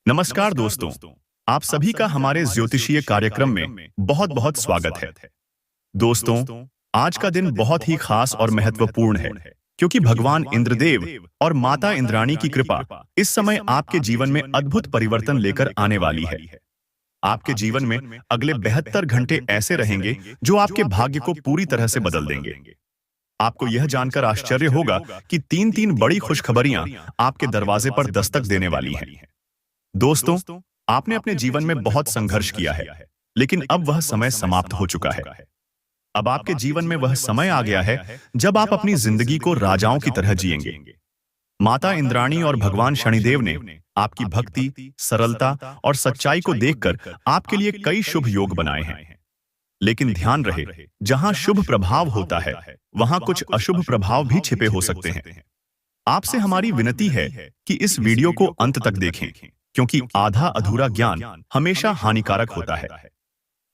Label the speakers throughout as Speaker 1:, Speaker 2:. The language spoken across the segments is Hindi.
Speaker 1: नमस्कार दोस्तों, आप सभी का हमारे ज्योतिषीय कार्यक्रम में बहुत बहुत स्वागत है। दोस्तों, आज का दिन बहुत ही खास और महत्वपूर्ण है, क्योंकि भगवान इंद्रदेव और माता इंद्राणी की कृपा इस समय आपके जीवन में अद्भुत परिवर्तन लेकर आने वाली है। आपके जीवन में अगले 72 घंटे ऐसे रहेंगे जो आपके भाग्य को पूरी तरह से बदल देंगे। आपको यह जानकर आश्चर्य होगा कि तीन तीन बड़ी खुशखबरियां आपके दरवाजे पर दस्तक देने वाली हैं। दोस्तों, आपने अपने जीवन में बहुत संघर्ष किया है, लेकिन अब वह समय समाप्त हो चुका है। अब आपके जीवन में वह समय आ गया है जब आप अपनी जिंदगी को राजाओं की तरह जिएंगे। माता इंद्राणी और भगवान शनिदेव ने आपकी भक्ति, सरलता और सच्चाई को देखकर आपके लिए कई शुभ योग बनाए हैं। लेकिन ध्यान रहे, जहां शुभ प्रभाव होता है, वहां कुछ अशुभ प्रभाव भी छिपे हो सकते हैं। आपसे हमारी विनती है कि इस वीडियो को अंत तक देखें, क्योंकि आधा अधूरा ज्ञान हमेशा हानिकारक होता है।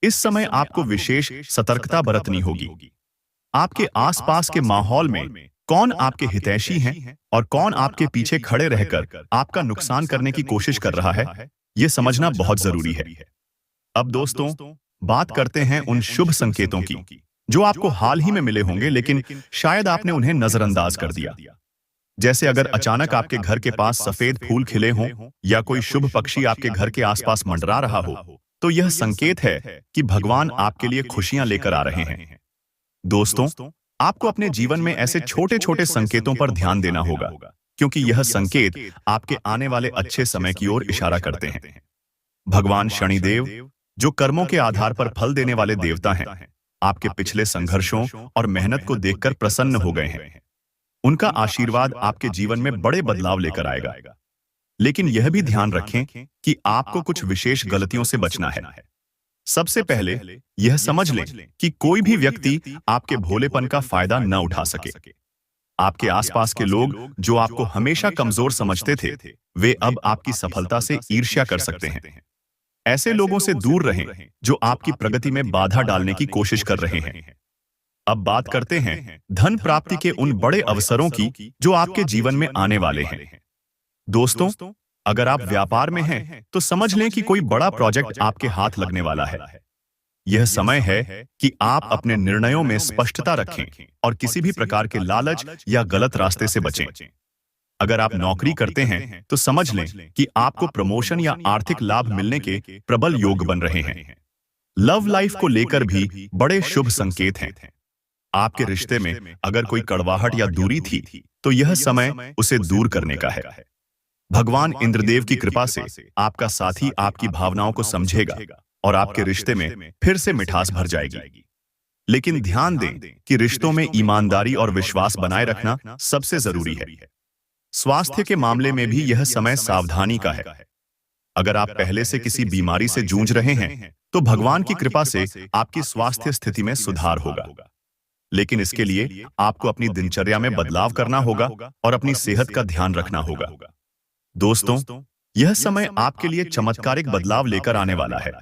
Speaker 1: इस समय आपको विशेष सतर्कता बरतनी होगी। आपके आसपास के माहौल में कौन आपके हितैषी हैं और कौन आपके पीछे खड़े रहकर आपका नुकसान करने की कोशिश कर रहा है, यह समझना बहुत जरूरी है। अब दोस्तों, बात करते हैं उन शुभ संकेतों की जो आपको हाल ही में मिले होंगे, लेकिन शायद आपने उन्हें नजरअंदाज कर दिया। जैसे अगर अचानक आपके घर के पास सफेद फूल खिले हों या कोई शुभ पक्षी आपके घर के आसपास मंडरा रहा हो, तो यह संकेत है कि भगवान आपके लिए खुशियां लेकर आ रहे हैं। दोस्तों, आपको अपने जीवन में ऐसे छोटे छोटे संकेतों पर ध्यान देना होगा, क्योंकि यह संकेत आपके आने वाले अच्छे समय की ओर इशारा करते हैं। भगवान शनिदेव, जो कर्मों के आधार पर फल देने वाले देवता हैं, आपके पिछले संघर्षों और मेहनत को देखकर प्रसन्न हो गए हैं। उनका आशीर्वाद आपके जीवन में बड़े बदलाव लेकर आएगा। लेकिन यह भी ध्यान रखें कि आपको कुछ विशेष गलतियों से बचना है। सबसे पहले यह समझ लें कि कोई भी व्यक्ति आपके भोलेपन का फायदा न उठा सके। आपके आसपास के लोग जो आपको हमेशा कमजोर समझते थे, वे अब आपकी सफलता से ईर्ष्या कर सकते हैं। ऐसे लोगों से दूर रहें जो आपकी प्रगति में बाधा डालने की कोशिश कर रहे हैं। अब बात करते हैं धन प्राप्ति के उन बड़े अवसरों की जो आपके जीवन में आने वाले हैं। दोस्तों, अगर आप व्यापार में हैं, तो समझ लें कि कोई बड़ा प्रोजेक्ट आपके हाथ लगने वाला है। यह समय है कि आप अपने निर्णयों में स्पष्टता रखें और किसी भी प्रकार के लालच या गलत रास्ते से बचें। अगर आप नौकरी करते हैं, तो समझ लें कि आपको प्रमोशन या आर्थिक लाभ मिलने के प्रबल योग बन रहे हैं। लव लाइफ को लेकर भी बड़े शुभ संकेत हैं। आपके रिश्ते में अगर कोई कड़वाहट या दूरी थी, तो यह समय उसे दूर करने का है। भगवान इंद्रदेव की कृपा से आपका साथी आपकी भावनाओं को समझेगा और आपके रिश्ते में फिर से मिठास भर जाएगी। लेकिन ध्यान दें कि रिश्तों में ईमानदारी और विश्वास बनाए रखना सबसे जरूरी है। स्वास्थ्य के मामले में भी यह समय सावधानी का है। अगर आप पहले से किसी बीमारी से जूझ रहे हैं, तो भगवान की कृपा से आपकी स्वास्थ्य स्थिति में सुधार होगा। लेकिन इसके लिए आपको अपनी दिनचर्या में बदलाव करना होगा और अपनी सेहत का ध्यान रखना होगा। दोस्तों, यह समय आपके लिए चमत्कारिक बदलाव लेकर आने वाला है।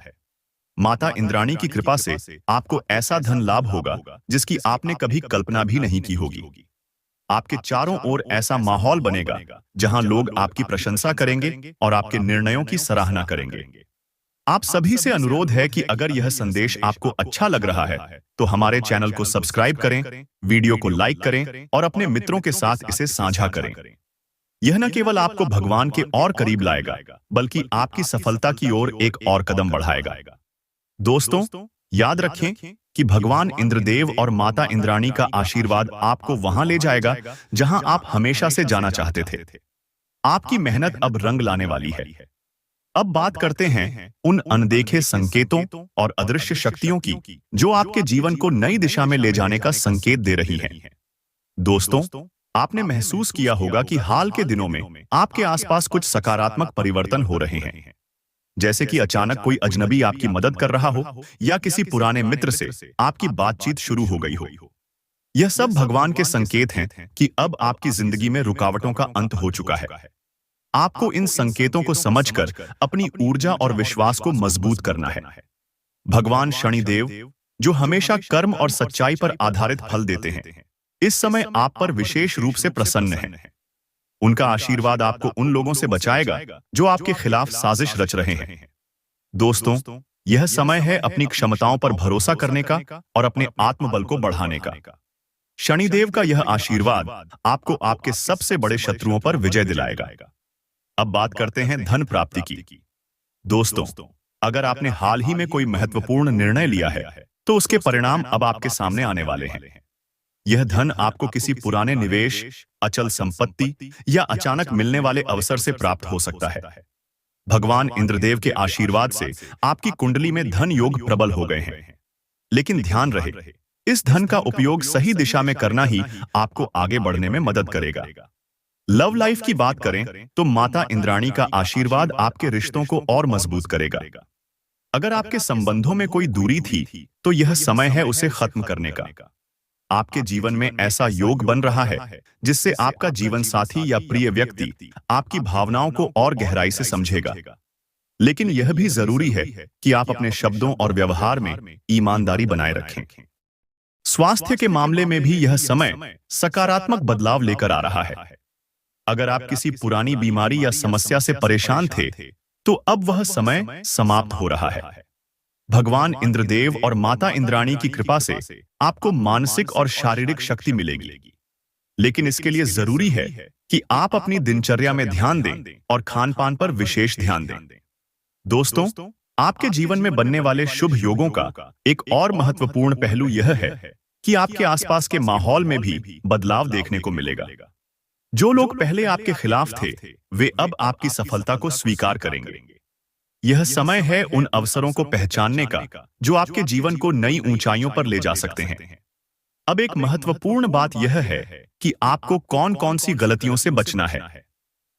Speaker 1: माता इंद्राणी की कृपा से आपको ऐसा धन लाभ होगा जिसकी आपने कभी कल्पना भी नहीं की होगी। आपके चारों ओर ऐसा माहौल बनेगा जहां लोग आपकी प्रशंसा करेंगे और आपके निर्णयों की सराहना करेंगे। आप सभी से अनुरोध है कि अगर यह संदेश आपको अच्छा लग रहा है, तो हमारे चैनल को सब्सक्राइब करें, वीडियो को लाइक करें और अपने मित्रों के साथ इसे साझा करें। यह न केवल आपको भगवान के और करीब लाएगा, बल्कि आपकी सफलता की ओर एक और कदम बढ़ाएगा। दोस्तों, याद रखें कि भगवान इंद्रदेव और माता इंद्राणी का आशीर्वाद आपको वहां ले जाएगा जहां आप हमेशा से जाना चाहते थे। आपकी मेहनत अब रंग लाने वाली है। अब बात करते हैं उन अनदेखे संकेतों और अदृश्य शक्तियों की जो आपके जीवन को नई दिशा में ले जाने का संकेत दे रही हैं। दोस्तों, आपने महसूस किया होगा कि हाल के दिनों में आपके आसपास कुछ सकारात्मक परिवर्तन हो रहे हैं। जैसे कि अचानक कोई अजनबी आपकी मदद कर रहा हो या किसी पुराने मित्र से आपकी बातचीत शुरू हो गई हो। यह सब भगवान के संकेत हैं कि अब आपकी जिंदगी में रुकावटों का अंत हो चुका है। आपको इन संकेतों को समझकर अपनी ऊर्जा और विश्वास को मजबूत करना है। भगवान शनिदेव, जो हमेशा कर्म और सच्चाई पर आधारित फल देते हैं, इस समय आप पर विशेष रूप से प्रसन्न हैं। उनका आशीर्वाद आपको उन लोगों से बचाएगा जो आपके खिलाफ साजिश रच रहे हैं। दोस्तों, यह समय है अपनी क्षमताओं पर भरोसा करने का और अपने आत्मबल को बढ़ाने का। शनिदेव का यह आशीर्वाद आपको आपके सबसे बड़े शत्रुओं पर विजय दिलाएगा। अब बात करते हैं धन प्राप्ति की। दोस्तों, अगर आपने हाल ही में कोई महत्वपूर्ण निर्णय लिया है, तो उसके परिणाम अब आपके सामने आने वाले हैं। यह धन आपको किसी पुराने निवेश, अचल संपत्ति या अचानक मिलने वाले अवसर से प्राप्त हो सकता है। भगवान इंद्रदेव के आशीर्वाद से आपकी कुंडली में धन योग प्रबल हो गए हैं। लेकिन ध्यान रहे, इस धन का उपयोग सही दिशा में करना ही आपको आगे बढ़ने में मदद करेगा। लव लाइफ की बात करें तो माता इंद्राणी का आशीर्वाद आपके रिश्तों को और मजबूत करेगा। अगर आपके संबंधों में कोई दूरी थी, तो यह समय है उसे खत्म करने का। आपके जीवन में ऐसा योग बन रहा है जिससे आपका जीवन साथी या प्रिय व्यक्ति आपकी भावनाओं को और गहराई से समझेगा। लेकिन यह भी जरूरी है कि आप अपने शब्दों और व्यवहार में ईमानदारी बनाए रखें। स्वास्थ्य के मामले में भी यह समय सकारात्मक बदलाव लेकर आ रहा है। अगर आप किसी पुरानी बीमारी या समस्या से परेशान थे, तो अब वह समय समाप्त हो रहा है। भगवान इंद्रदेव और माता इंद्राणी की कृपा से आपको मानसिक और शारीरिक शक्ति मिलेगी। लेकिन इसके लिए जरूरी है कि आप अपनी दिनचर्या में ध्यान दें और खान पान पर विशेष ध्यान दें। दोस्तों, आपके जीवन में बनने वाले शुभ योगों का एक और महत्वपूर्ण पहलू यह है कि आपके आसपास के माहौल में भी बदलाव देखने को मिलेगा। जो लोग पहले आपके खिलाफ थे, वे अब आपकी सफलता को स्वीकार करेंगे। यह समय है उन अवसरों को पहचानने का जो आपके जीवन को नई ऊंचाइयों पर ले जा सकते हैं। अब एक महत्वपूर्ण बात यह है कि आपको कौन कौन सी गलतियों से बचना है।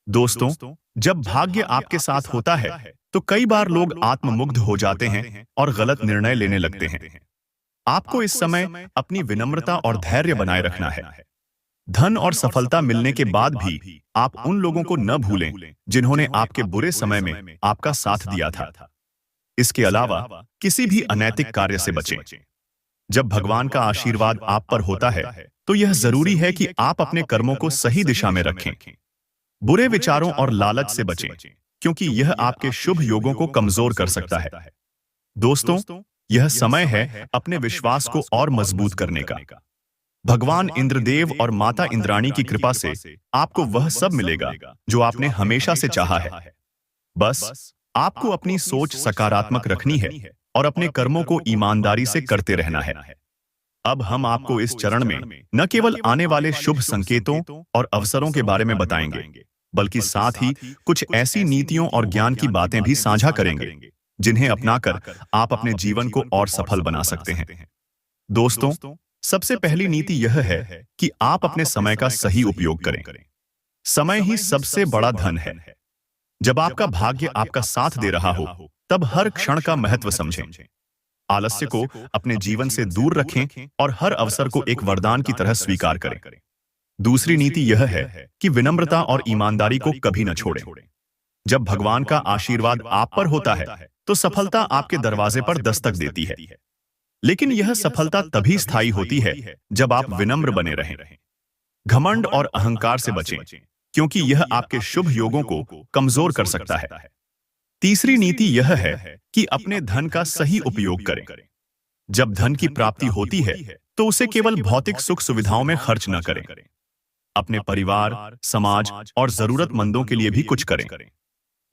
Speaker 1: दोस्तों, जब भाग्य आपके साथ होता है, तो कई बार लोग आत्ममुग्ध हो जाते हैं और गलत निर्णय लेने लगते हैं। आपको इस समय अपनी विनम्रता और धैर्य बनाए रखना है। धन और सफलता मिलने के बाद भी आप उन लोगों को न भूलें जिन्होंने आपके बुरे समय में आपका साथ दिया था। इसके अलावा किसी भी अनैतिक कार्य से बचें। जब भगवान का आशीर्वाद आप पर होता है, तो यह जरूरी है कि आप अपने कर्मों को सही दिशा में रखें। बुरे विचारों और लालच से बचें, क्योंकि यह आपके शुभ योगों को कमजोर कर सकता है। दोस्तों, यह समय है अपने विश्वास को और मजबूत करने का। भगवान इंद्रदेव और माता इंद्राणी की कृपा से आपको वह सब मिलेगा जो आपने हमेशा से चाहा है। बस आपको अपनी सोच सकारात्मक रखनी है और अपने कर्मों को ईमानदारी से करते रहना है। अब हम आपको इस चरण में न केवल आने वाले शुभ संकेतों और अवसरों के बारे में बताएंगे, बल्कि साथ ही कुछ ऐसी नीतियों और ज्ञान की बातें भी साझा करेंगे जिन्हें अपनाकर आप अपने जीवन को और सफल बना सकते हैं। दोस्तों, सबसे पहली नीति यह है कि आप अपने समय का सही उपयोग करें। समय ही सबसे बड़ा धन है। जब आपका भाग्य आपका साथ दे रहा हो, तब हर क्षण का महत्व समझें। आलस्य को अपने जीवन से दूर रखें और हर अवसर को एक वरदान की तरह स्वीकार करें। दूसरी नीति यह है कि विनम्रता और ईमानदारी को कभी न छोड़ें। जब भगवान का आशीर्वाद आप पर होता है, तो सफलता आपके दरवाजे पर दस्तक देती है। लेकिन यह सफलता तभी स्थायी होती है जब आप विनम्र बने रहें। घमंड और अहंकार से बचें, क्योंकि यह आपके शुभ योगों को कमजोर कर सकता है। तीसरी नीति यह है कि अपने धन का सही उपयोग करें। जब धन की प्राप्ति होती है, तो उसे केवल भौतिक सुख सुविधाओं में खर्च न करें। अपने परिवार, समाज और जरूरतमंदों के लिए भी कुछ करें।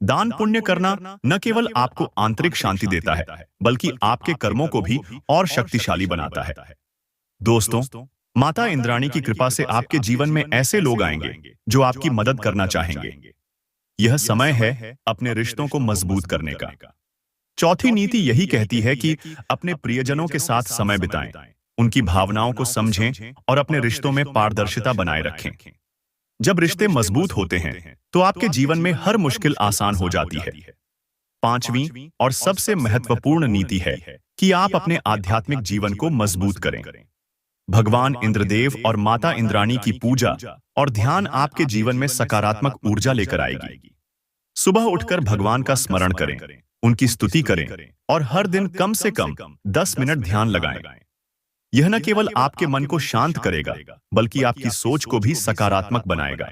Speaker 1: दान पुण्य करना न केवल आपको आंतरिक शांति देता है, बल्कि आपके कर्मों को भी और शक्तिशाली बनाता है। दोस्तों, माता इंद्राणी की कृपा से आपके जीवन में ऐसे लोग आएंगे जो आपकी मदद करना चाहेंगे। यह समय है अपने रिश्तों को मजबूत करने का। चौथी नीति यही कहती है कि अपने प्रियजनों के साथ समय बिताएं, उनकी भावनाओं को समझें और अपने रिश्तों में पारदर्शिता बनाए रखें। जब रिश्ते मजबूत होते हैं, तो आपके जीवन में हर मुश्किल आसान हो जाती है। पांचवी और सबसे महत्वपूर्ण नीति है कि आप अपने आध्यात्मिक जीवन को मजबूत करें। भगवान इंद्रदेव और माता इंद्राणी की पूजा और ध्यान आपके जीवन में सकारात्मक ऊर्जा लेकर आएगी। सुबह उठकर भगवान का स्मरण करें, उनकी स्तुति करें और हर दिन कम से कम 10 मिनट ध्यान लगाएं। यह न केवल आपके मन को शांत करेगा, बल्कि आपकी सोच को भी सकारात्मक बनाएगा।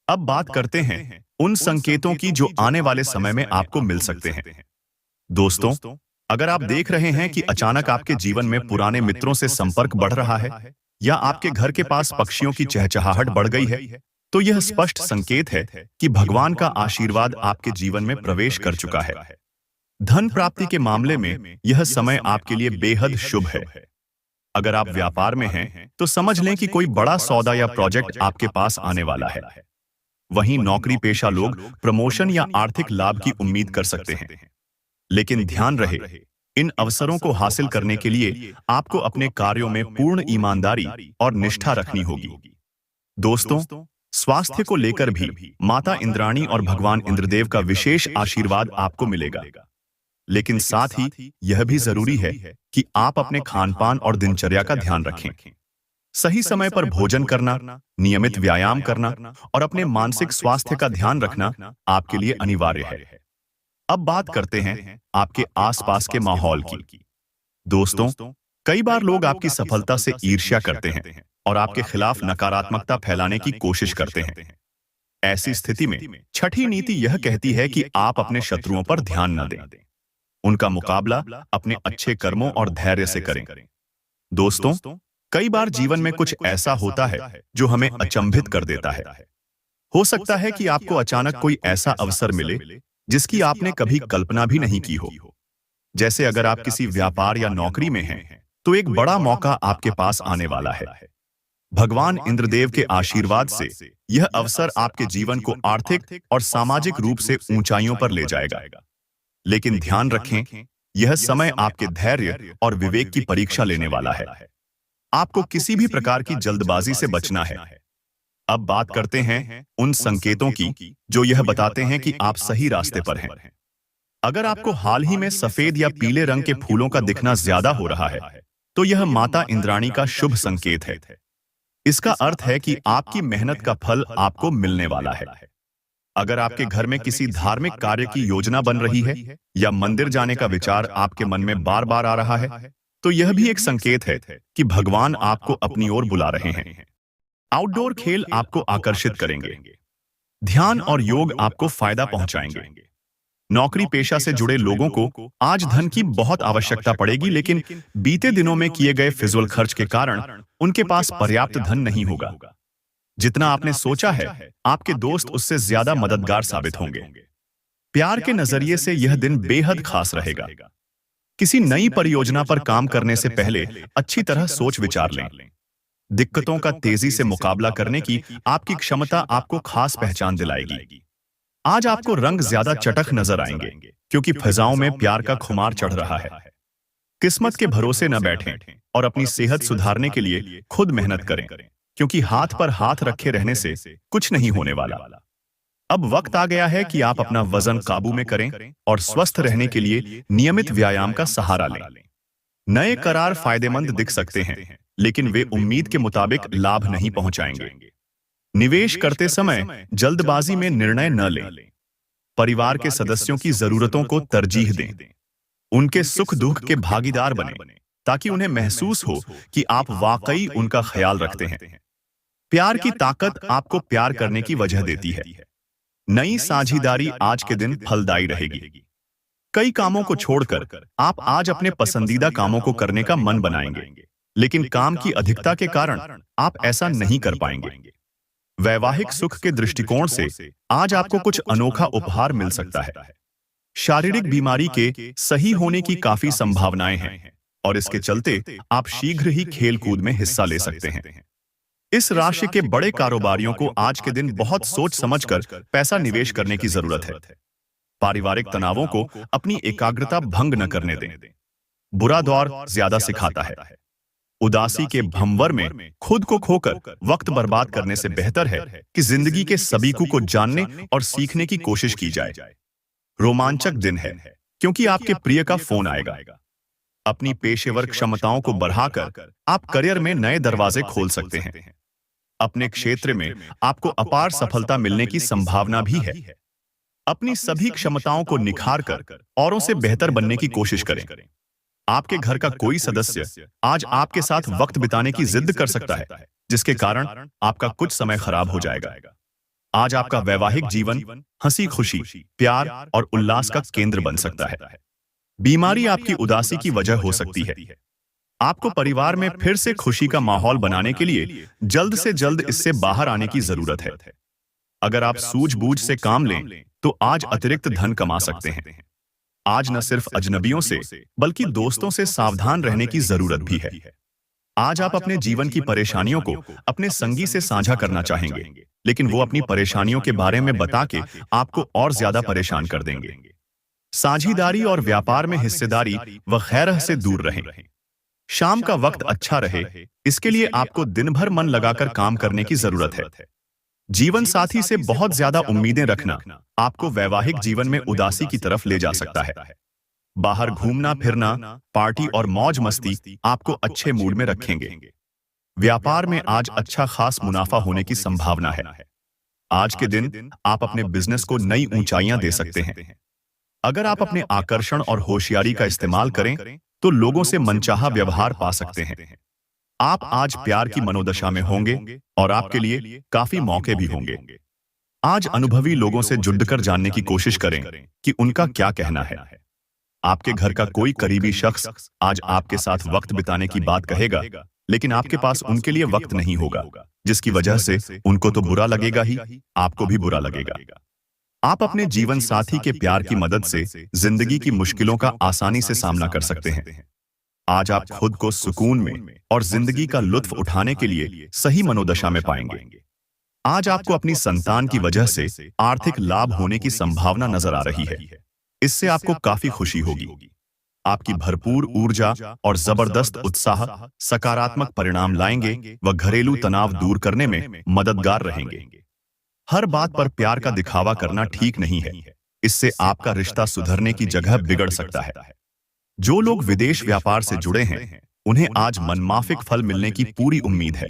Speaker 1: अब बात करते हैं उन संकेतों की जो आने वाले समय में आपको मिल सकते हैं। दोस्तों, अगर आप देख रहे हैं कि अचानक आपके जीवन में पुराने मित्रों से संपर्क बढ़ रहा है या आपके घर के पास पक्षियों की चहचहाहट बढ़ गई है, तो यह स्पष्ट संकेत है कि भगवान का आशीर्वाद आपके जीवन में प्रवेश कर चुका है। धन प्राप्ति के मामले में यह समय आपके लिए बेहद शुभ है। अगर आप व्यापार में हैं, तो समझ लें कि कोई बड़ा सौदा या प्रोजेक्ट आपके पास आने वाला है। वहीं नौकरी पेशा लोग प्रमोशन या आर्थिक लाभ की उम्मीद कर सकते हैं। लेकिन ध्यान रहे, इन अवसरों को हासिल करने के लिए आपको अपने कार्यों में पूर्ण ईमानदारी और निष्ठा रखनी होगी। दोस्तों, स्वास्थ्य को लेकर भी माता इंद्राणी और भगवान इंद्रदेव का विशेष आशीर्वाद आपको मिलेगा। लेकिन साथ ही यह भी जरूरी है कि आप अपने खानपान और दिनचर्या का ध्यान रखें। सही समय पर भोजन करना, नियमित व्यायाम करना और अपने मानसिक स्वास्थ्य का ध्यान रखना आपके लिए अनिवार्य है। अब बात करते हैं आपके आसपास के माहौल की। दोस्तों, कई बार लोग आपकी सफलता से ईर्ष्या करते हैं और आपके खिलाफ नकारात्मकता फैलाने की कोशिश करते हैं। ऐसी स्थिति में छठी नीति यह कहती है कि आप अपने शत्रुओं पर ध्यान न दें। उनका मुकाबला अपने अच्छे कर्मों और धैर्य से करें। दोस्तों, कई बार जीवन में कुछ ऐसा होता है जो हमें अचंभित कर देता है। हो सकता है कि आपको अचानक कोई ऐसा अवसर मिले जिसकी आपने कभी कल्पना भी नहीं की हो। जैसे अगर आप किसी व्यापार या नौकरी में हैं, तो एक बड़ा मौका आपके पास आने वाला है। भगवान इंद्रदेव के आशीर्वाद से यह अवसर आपके जीवन को आर्थिक और सामाजिक रूप से ऊंचाइयों पर ले जाएगा। लेकिन ध्यान रखें, यह समय आपके धैर्य और विवेक की परीक्षा लेने वाला है। आपको किसी भी प्रकार की जल्दबाजी से बचना है। अब बात करते हैं उन संकेतों की जो यह बताते हैं कि आप सही रास्ते पर हैं। अगर आपको हाल ही में सफेद या पीले रंग के फूलों का दिखना ज्यादा हो रहा है, तो यह माता इंद्राणी का शुभ संकेत है। इसका अर्थ है कि आपकी मेहनत का फल आपको मिलने वाला है। अगर आपके घर में किसी धार्मिक कार्य की योजना बन रही है या मंदिर जाने का विचार आपके मन में बार बार आ रहा है, तो यह भी एक संकेत है कि भगवान आपको अपनी ओर बुला रहे हैं। आउटडोर खेल आपको आकर्षित करेंगे। ध्यान और योग आपको फायदा पहुंचाएंगे। नौकरी पेशा से जुड़े लोगों को आज धन की बहुत आवश्यकता पड़ेगी, लेकिन बीते दिनों में किए गए फिजूल खर्च के कारण उनके पास पर्याप्त धन नहीं होगा। जितना आपने सोचा है, आपके दोस्त उससे ज्यादा मददगार साबित होंगे। प्यार के नजरिए से यह दिन बेहद खास रहेगा। किसी नई परियोजना पर काम करने से पहले अच्छी तरह सोच विचार लें। दिक्कतों का तेजी से मुकाबला करने की आपकी क्षमता आपको खास पहचान दिलाएगी। आज आपको रंग ज्यादा चटक नजर आएंगे क्योंकि फिजाओं में प्यार का खुमार चढ़ रहा है। किस्मत के भरोसे न बैठें और अपनी सेहत सुधारने के लिए खुद मेहनत करें, क्योंकि हाथ पर हाथ रखे रहने से कुछ नहीं होने वाला। अब वक्त आ गया है कि आप अपना वजन काबू में करें और स्वस्थ रहने के लिए नियमित व्यायाम का सहारा लें। नए करार फायदेमंद दिख सकते हैं, लेकिन वे उम्मीद के मुताबिक लाभ नहीं पहुंचाएंगे। निवेश करते समय जल्दबाजी में निर्णय न लें। परिवार के सदस्यों की जरूरतों को तरजीह दें। उनके सुख दुख के भागीदार बने, ताकि उन्हें महसूस हो कि आप वाकई उनका ख्याल रखते हैं। प्यार की ताकत आपको प्यार करने की वजह देती है। नई साझेदारी आज के दिन फलदायी रहेगी। कई कामों को छोड़कर आप आज अपने पसंदीदा कामों को करने का मन बनाएंगे, लेकिन काम की अधिकता के कारण आप ऐसा नहीं कर पाएंगे। वैवाहिक सुख के दृष्टिकोण से आज आपको कुछ अनोखा उपहार मिल सकता है। शारीरिक बीमारी के सही होने की काफी संभावनाएं हैं और इसके चलते आप शीघ्र ही खेल कूद में हिस्सा ले सकते हैं। इस राशि के बड़े कारोबारियों को आज के दिन बहुत सोच समझकर पैसा निवेश करने की जरूरत है। पारिवारिक तनावों को अपनी एकाग्रता भंग न करने दें। बुरा दौर ज्यादा सिखाता है। उदासी के भंवर में खुद को खोकर वक्त बर्बाद करने से बेहतर है कि जिंदगी के सबीकू को जानने और सीखने की कोशिश की जाए। रोमांचक दिन है क्योंकि आपके प्रिय का फोन आएगा। अपनी पेशेवर क्षमताओं को बढ़ाकर आप करियर में नए दरवाजे खोल सकते हैं। अपने क्षेत्र में आपको अपार सफलता मिलने की संभावना भी है। अपनी सभी क्षमताओं को निखारकर औरों से बेहतर बनने की कोशिश करें। आपके घर का कोई सदस्य आज आपके साथ वक्त बिताने की जिद कर सकता है, जिसके कारण आपका कुछ समय खराब हो जाएगा। आज आपका वैवाहिक जीवन हंसी खुशी, प्यार और उल्लास का केंद्र बन सकता है। बीमारी आपकी उदासी की वजह हो सकती है। आपको परिवार में फिर से खुशी का माहौल बनाने के लिए जल्द से जल्द इससे बाहर आने की जरूरत है। अगर आप सूझबूझ से काम लें तो आज अतिरिक्त धन कमा सकते हैं। आज न सिर्फ अजनबियों से बल्कि दोस्तों से सावधान रहने की जरूरत भी है। आज आप अपने जीवन की परेशानियों को अपने संगी से साझा करना चाहेंगे, लेकिन वो अपनी परेशानियों के बारे में बता के आपको और ज्यादा परेशान कर देंगे। साझेदारी और व्यापार में हिस्सेदारी व खैरह से दूर रहें। शाम का वक्त अच्छा रहे, इसके लिए आपको दिन भर मन लगाकर काम करने की जरूरत है। जीवन साथी से बहुत ज्यादा उम्मीदें रखना आपको वैवाहिक जीवन में उदासी की तरफ ले जा सकता है। बाहर घूमना फिरना, पार्टी और मौज मस्ती आपको अच्छे मूड में रखेंगे। व्यापार में आज अच्छा खास मुनाफा होने की संभावना है। आज के दिन आप अपने बिजनेस को नई ऊंचाइयां दे सकते हैं। अगर आप अपने आकर्षण और होशियारी का इस्तेमाल करें तो लोगों से मनचाहा व्यवहार पा सकते हैं। आप आज प्यार की मनोदशा में होंगे और आपके लिए काफी मौके भी होंगे। आज अनुभवी लोगों से जुड़कर जानने की कोशिश करें कि उनका क्या कहना है। आपके घर का कोई करीबी शख्स आज आपके साथ वक्त बिताने की बात कहेगा, लेकिन आपके पास उनके लिए वक्त नहीं होगा, जिसकी वजह से उनको तो बुरा लगेगा ही, आपको भी बुरा लगेगा। आप अपने जीवन साथी के प्यार की मदद से जिंदगी की मुश्किलों का आसानी से सामना कर सकते हैं। आज आप खुद को सुकून में और जिंदगी का लुत्फ उठाने के लिए सही मनोदशा में पाएंगे। आज आपको अपनी संतान की वजह से आर्थिक लाभ होने की संभावना नजर आ रही है। इससे आपको काफी खुशी होगी। आपकी भरपूर ऊर्जा और जबरदस्त उत्साह सकारात्मक परिणाम लाएंगे व घरेलू तनाव दूर करने में मददगार रहेंगे। हर बात पर प्यार का दिखावा करना ठीक नहीं है। इससे आपका रिश्ता सुधरने की जगह बिगड़ सकता है। जो लोग विदेश व्यापार से जुड़े हैं, उन्हें आज मनमाफिक फल मिलने की पूरी उम्मीद है।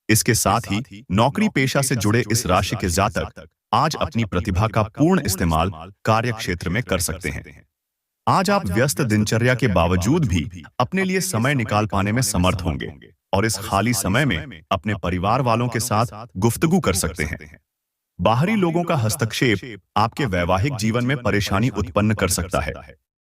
Speaker 1: इसके साथ ही नौकरी पेशा से जुड़े इस राशि के जातक आज अपनी प्रतिभा का पूर्ण इस्तेमाल कार्य क्षेत्र में कर सकते हैं। आज आप व्यस्त दिनचर्या के बावजूद भी अपने लिए समय निकाल पाने में समर्थ होंगे और इस खाली समय में अपने परिवार वालों के साथ गुफ्तगू कर सकते हैं। बाहरी लोगों का हस्तक्षेप आपके वैवाहिक जीवन में परेशानी उत्पन्न कर सकता है।